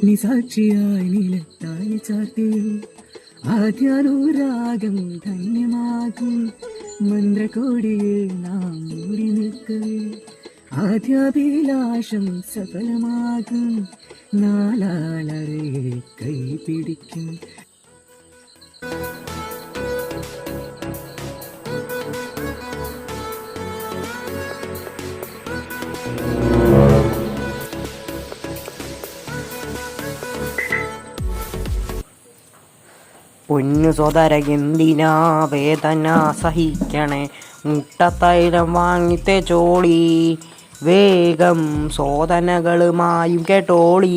നിസാക്ഷിയായി നിലത്തായി ചാർത്തിയോ ആദ്യാനുരാഗം ധന്യമാകും മന്ത്രകോടിയിൽ നാം മൂടി നിൽക്കവേ ആദ്യാഭിലാഷം സഫലമാകും നാലാളരെ കൈ പിടിക്കും. പൊന്നു സോദരകെന്തിനാ വേദന സഹിക്കണേ, മുട്ടത്തൈലം വാങ്ങിത്തെ ചോളി, വേഗം ശോധനകളുമായും കേട്ടോളി.